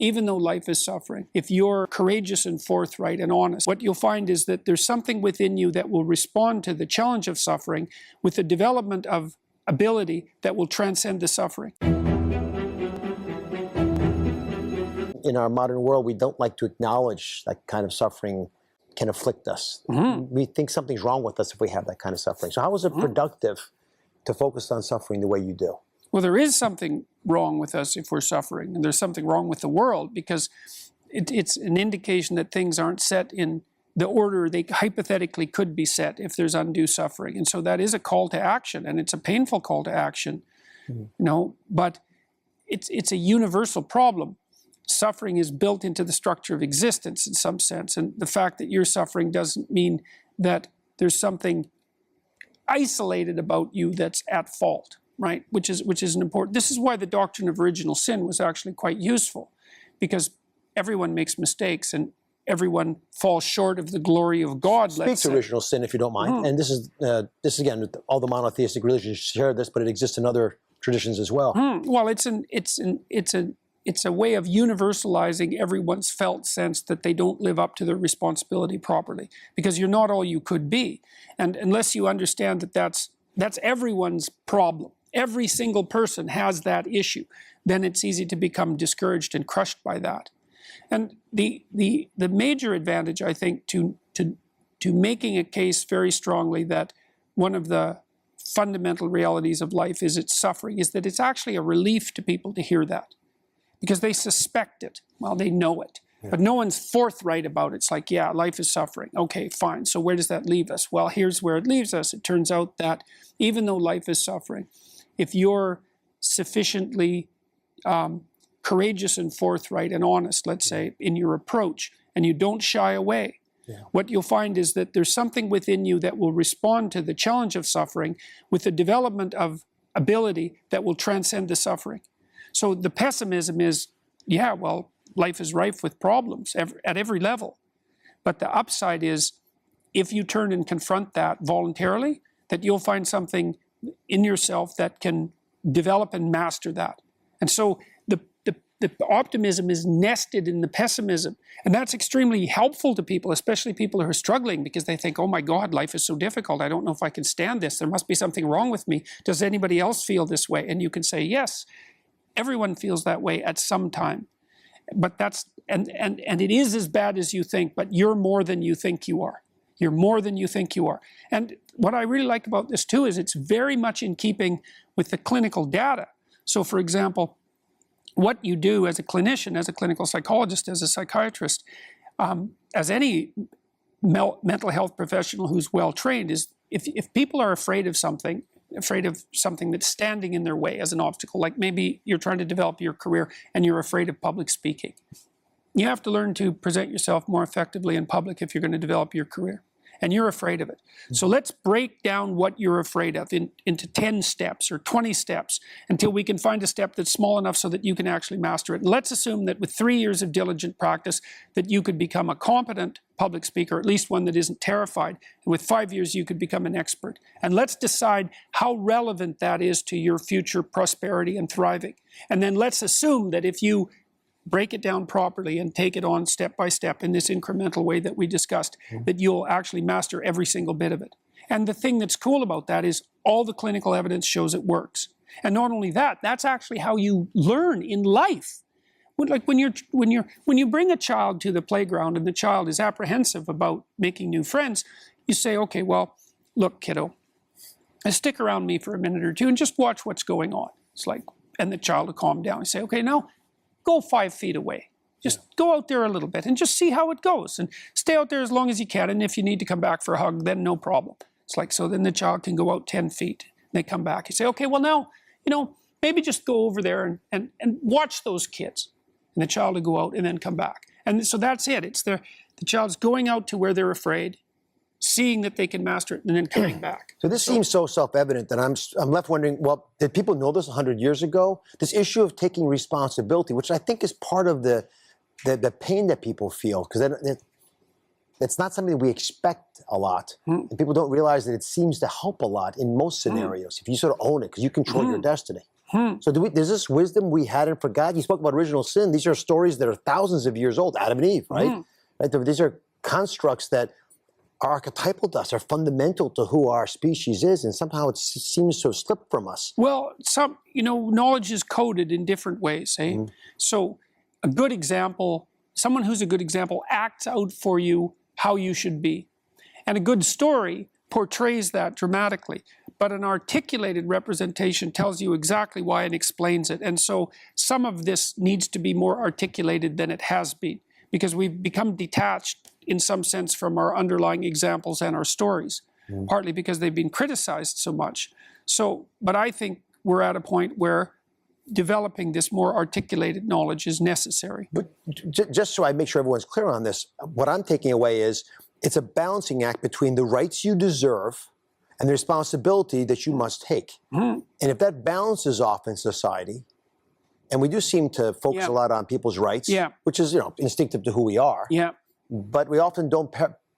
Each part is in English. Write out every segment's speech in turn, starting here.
even though life is suffering. If you're courageous and forthright and honest, what you'll find is that there's something within you that will respond to the challenge of suffering with the development of ability that will transcend the suffering. In our modern world, we don't like to acknowledge that kind of suffering can afflict us. We think something's wrong with us if we have that kind of suffering. So how is it productive to focus on suffering the way you do? Well, there is something wrong with us if we're suffering, and there's something wrong with the world, because it's an indication that things aren't set in the order they hypothetically could be set if there's undue suffering. And so that is a call to action, and it's a painful call to action, you know, but it's a universal problem. Suffering is built into the structure of existence in some sense, and the fact that you're suffering doesn't mean that there's something isolated about you that's at fault, right? Which is an important. This is why the doctrine of original sin was actually quite useful, because everyone makes mistakes and everyone falls short of the glory of God. Speak to original sin, if you don't mind. And this is again, all the monotheistic religions share this, but it exists in other traditions as well. Well, it's a way of universalizing everyone's felt sense that they don't live up to their responsibility properly, because you're not all you could be. And unless you understand that that's everyone's problem, every single person has that issue, then it's easy to become discouraged and crushed by that. And the major advantage, I think, to making a case very strongly that one of the fundamental realities of life is its suffering, is that it's actually a relief to people to hear that. Because they suspect it. Well, they know it. But no one's forthright about it. It's like, yeah, life is suffering. Okay, fine. So where does that leave us? Well, here's where it leaves us. It turns out that even though life is suffering, if you're sufficiently courageous and forthright and honest, let's say, in your approach, and you don't shy away, what you'll find is that there's something within you that will respond to the challenge of suffering with the development of ability that will transcend the suffering. So the pessimism is, yeah, well, life is rife with problems at every level. But the upside is, if you turn and confront that voluntarily, that you'll find something in yourself that can develop and master that. And so the optimism is nested in the pessimism. And that's extremely helpful to people, especially people who are struggling, because they think, oh my God, life is so difficult. I don't know if I can stand this. There must be something wrong with me. Does anybody else feel this way? And you can say, yes, everyone feels that way at some time. But that's, and it is as bad as you think, but you're more than you think you are. You're more than you think you are. And what I really like about this too is it's very much in keeping with the clinical data. So for example, what you do as a clinician, as a clinical psychologist, as a psychiatrist, as any mental health professional who's well trained, is if people are afraid of something that's standing in their way as an obstacle, like maybe you're trying to develop your career and you're afraid of public speaking. You have to learn to present yourself more effectively in public if you're going to develop your career. And you're afraid of it. So let's break down what you're afraid of into 10 steps or 20 steps until we can find a step that's small enough so that you can actually master it. And let's assume that with 3 years of diligent practice that you could become a competent public speaker, at least one that isn't terrified. And with 5 years, you could become an expert. And let's decide how relevant that is to your future prosperity and thriving. And then let's assume that if you break it down properly and take it on step by step in this incremental way that we discussed, that you'll actually master every single bit of it. And the thing that's cool about that is all the clinical evidence shows it works. And not only that, that's actually how you learn in life. Like when you bring a child to the playground and the child is apprehensive about making new friends, you say, okay, well, look, kiddo, stick around me for a minute or two and just watch what's going on. It's like, and the child will calm down. You say, okay, now go 5 feet away. Just go out there a little bit and just see how it goes. And stay out there as long as you can. And if you need to come back for a hug, then no problem. It's like, so then the child can go out 10 feet. And they come back. You say, okay, well now, maybe just go over there and watch those kids. And the child will go out and then come back. And so that's it. It's the child's going out to where they're afraid, seeing that they can master it, and then coming back. So this seems so self-evident that I'm left wondering, well, did people know this 100 years ago? This issue of taking responsibility, which I think is part of the pain that people feel, because it's not something we expect a lot. And people don't realize that it seems to help a lot in most scenarios, if you sort of own it, because you control your destiny. So there's this wisdom we hadn't forgotten. You spoke about original sin. These are stories that are thousands of years old, Adam and Eve, right? Right? These are constructs that are archetypal to us, are fundamental to who our species is, and somehow it seems to have slipped from us. Well, knowledge is coded in different ways, eh? So a good example, someone who's a good example acts out for you how you should be. And a good story portrays that dramatically. But an articulated representation tells you exactly why and explains it. And so some of this needs to be more articulated than it has been, because we've become detached in some sense from our underlying examples and our stories, partly because they've been criticized so much. So, but I think we're at a point where developing this more articulated knowledge is necessary. But just so I make sure everyone's clear on this, what I'm taking away is it's a balancing act between the rights you deserve and the responsibility that you must take. And if that balance is off in society, and we do seem to focus a lot on people's rights, which is instinctive to who we are, but we often don't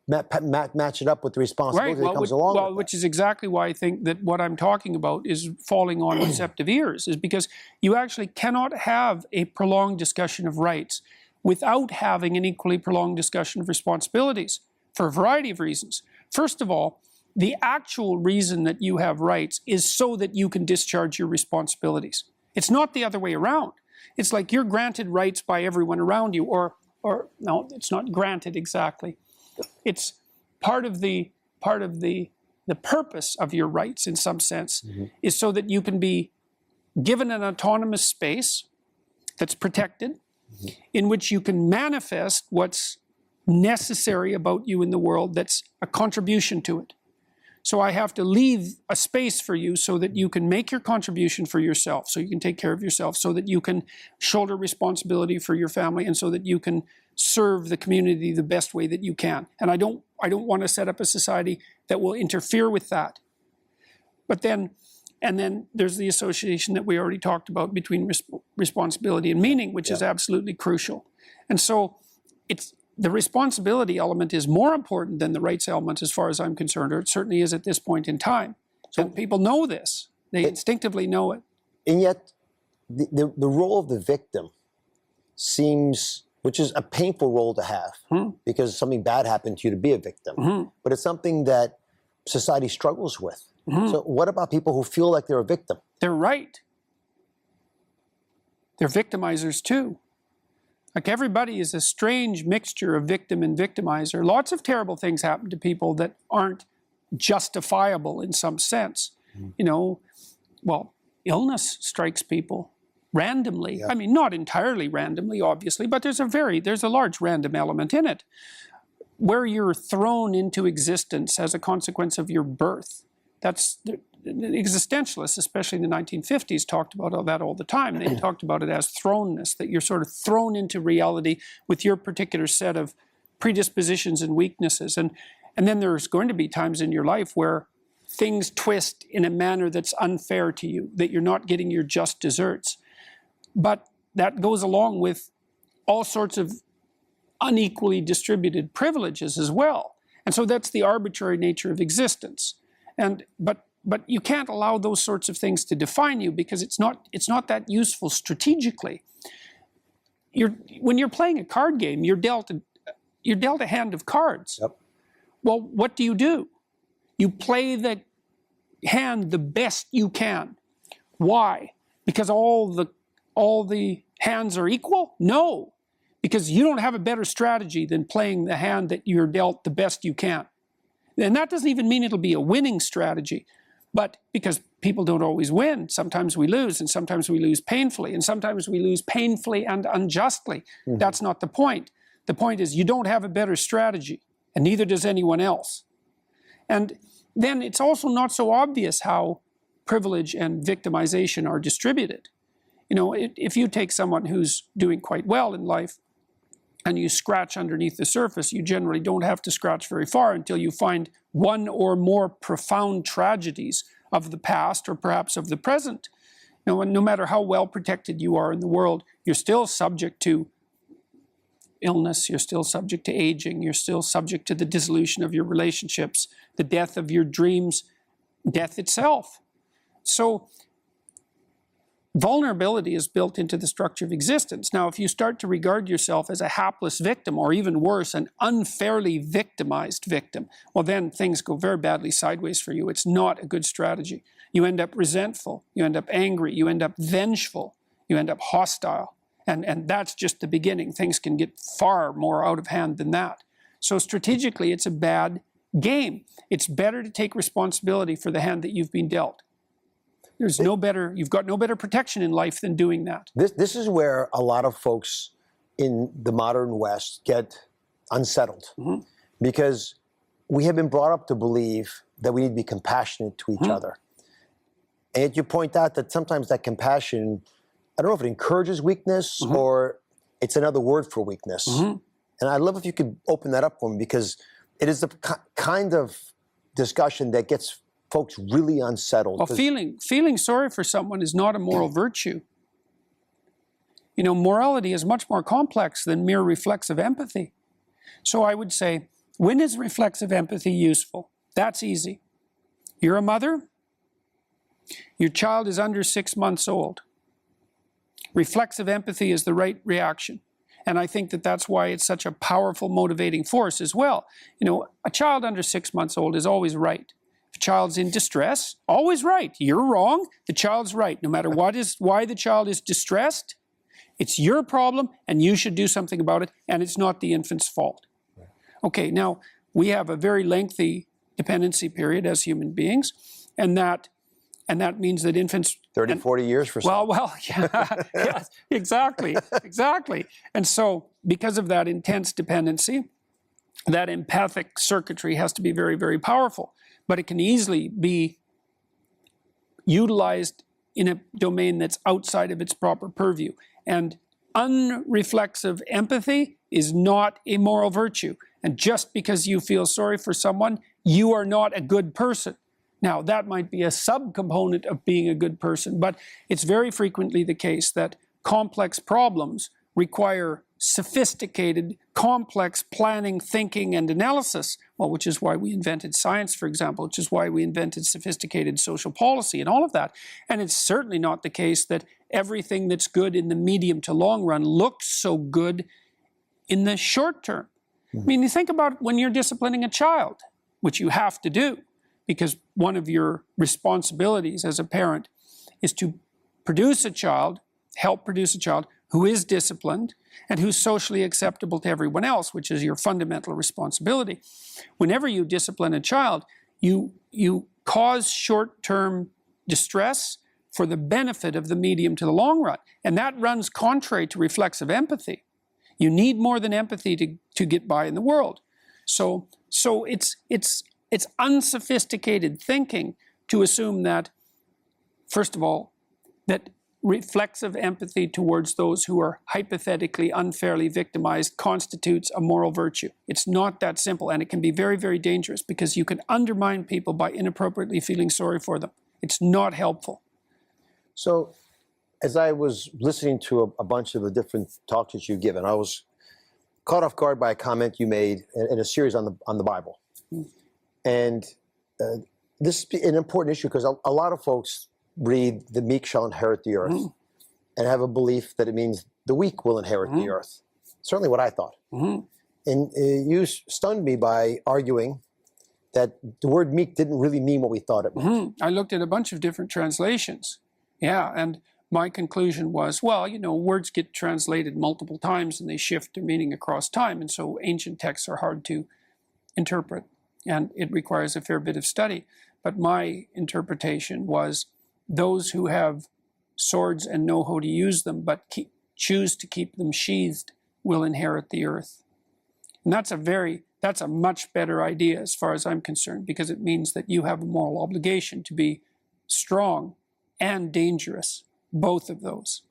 match it up with the responsibility that comes along with that. Which is exactly why I think that what I'm talking about is falling on receptive ears, is because you actually cannot have a prolonged discussion of rights without having an equally prolonged discussion of responsibilities, for a variety of reasons. First of all, the actual reason that you have rights is so that you can discharge your responsibilities. It's not the other way around. It's like you're granted rights by everyone around you, or no, it's not granted exactly. It's part of the purpose of your rights, in some sense, is so that you can be given an autonomous space that's protected, in which you can manifest what's necessary about you in the world that's a contribution to it. So I have to leave a space for you so that you can make your contribution for yourself, so you can take care of yourself, so that you can shoulder responsibility for your family, and so that you can serve the community the best way that you can. And I don't want to set up a society that will interfere with that. But then there's the association that we already talked about between responsibility and meaning, which is absolutely crucial. And so the responsibility element is more important than the rights element as far as I'm concerned, or it certainly is at this point in time. And people know this. They instinctively know it. And yet, the role of the victim seems, which is a painful role to have, because something bad happened to you to be a victim. But it's something that society struggles with. So what about people who feel like they're a victim? They're right. They're victimizers too. Like, everybody is a strange mixture of victim and victimizer. Lots of terrible things happen to people that aren't justifiable in some sense. Well, illness strikes people randomly. I mean, not entirely randomly, obviously, but there's a large random element in it. Where you're thrown into existence as a consequence of your birth. That's the existentialists, especially in the 1950s, talked about that all the time. They talked about it as thrownness, that you're sort of thrown into reality with your particular set of predispositions and weaknesses. And then there's going to be times in your life where things twist in a manner that's unfair to you, that you're not getting your just deserts. But that goes along with all sorts of unequally distributed privileges as well. And so that's the arbitrary nature of existence. But you can't allow those sorts of things to define you, because it's not that useful strategically. When you're playing a card game, you're dealt a hand of cards. Well, what do? You play the hand the best you can. Why? Because all the hands are equal? No, because you don't have a better strategy than playing the hand that you're dealt the best you can. And that doesn't even mean it'll be a winning strategy. But because people don't always win, sometimes we lose, and sometimes we lose painfully, and sometimes we lose painfully and unjustly. That's not the point. The point is, you don't have a better strategy, and neither does anyone else. And then it's also not so obvious how privilege and victimization are distributed. If you take someone who's doing quite well in life, and you scratch underneath the surface, you generally don't have to scratch very far until you find one or more profound tragedies of the past, or perhaps of the present. And no matter how well protected you are in the world, you're still subject to illness, you're still subject to aging, you're still subject to the dissolution of your relationships, the death of your dreams, death itself. So Vulnerability is built into the structure of existence. Now, if you start to regard yourself as a hapless victim, or even worse, an unfairly victimized victim, well, then things go very badly sideways for you. It's not a good strategy. You end up resentful, you end up angry, you end up vengeful, you end up hostile. And that's just the beginning. Things can get far more out of hand than that. So strategically, it's a bad game. It's better to take responsibility for the hand that you've been dealt. There's no better, you've got no better protection in life than doing that. This is where a lot of folks in the modern West get unsettled, because we have been brought up to believe that we need to be compassionate to each other. And yet you point out that sometimes that compassion, I don't know if it encourages weakness or it's another word for weakness. And I'd love if you could open that up for me, because it is the kind of discussion that gets folks really unsettled. Well, feeling sorry for someone is not a moral virtue. You know, morality is much more complex than mere reflexive empathy. So I would say, when is reflexive empathy useful? That's easy. You're a mother. Your child is under 6 months old. Reflexive empathy is the right reaction. And I think that that's why it's such a powerful motivating force as well. You know, a child under 6 months old is always right. If a child's in distress, always right. You're wrong, the child's right. No matter why the child is distressed, it's your problem and you should do something about it, and it's not the infant's fault. Okay, now we have a very lengthy dependency period as human beings, and that means that infants... 30, 40 years for some. Well, yeah, exactly. And so because of that intense dependency, that empathic circuitry has to be very, very powerful. But it can easily be utilized in a domain that's outside of its proper purview. And unreflexive empathy is not a moral virtue. And just because you feel sorry for someone, you are not a good person. Now, that might be a subcomponent of being a good person, but it's very frequently the case that complex problems require sophisticated, complex planning, thinking, and analysis. Well, which is why we invented science, for example, which is why we invented sophisticated social policy and all of that. And it's certainly not the case that everything that's good in the medium to long run looks so good in the short term. I mean, you think about when you're disciplining a child, which you have to do, because one of your responsibilities as a parent is to produce a child, help produce a child who is disciplined and who's socially acceptable to everyone else, which is your fundamental responsibility. Whenever you discipline a child, you cause short-term distress for the benefit of the medium to the long run. And that runs contrary to reflexive empathy. You need more than empathy to get by in the world. So it's unsophisticated thinking to assume that, first of all, that reflexive empathy towards those who are hypothetically unfairly victimized constitutes a moral virtue. It's not that simple, and it can be very, very dangerous because you can undermine people by inappropriately feeling sorry for them. It's not helpful. So, as I was listening to a bunch of the different talks that you've given, I was caught off guard by a comment you made in a series on the Bible. And this is an important issue because a lot of folks read the meek shall inherit the earth and have a belief that it means the weak will inherit the earth. Certainly what I thought. And you stunned me by arguing that the word meek didn't really mean what we thought it meant. I looked at a bunch of different translations. Yeah, and my conclusion was, well, you know, words get translated multiple times and they shift their meaning across time. And so ancient texts are hard to interpret, and it requires a fair bit of study. But my interpretation was those who have swords and know how to use them, but choose to keep them sheathed, will inherit the earth. And that's a much better idea as far as I'm concerned, because it means that you have a moral obligation to be strong and dangerous, both of those.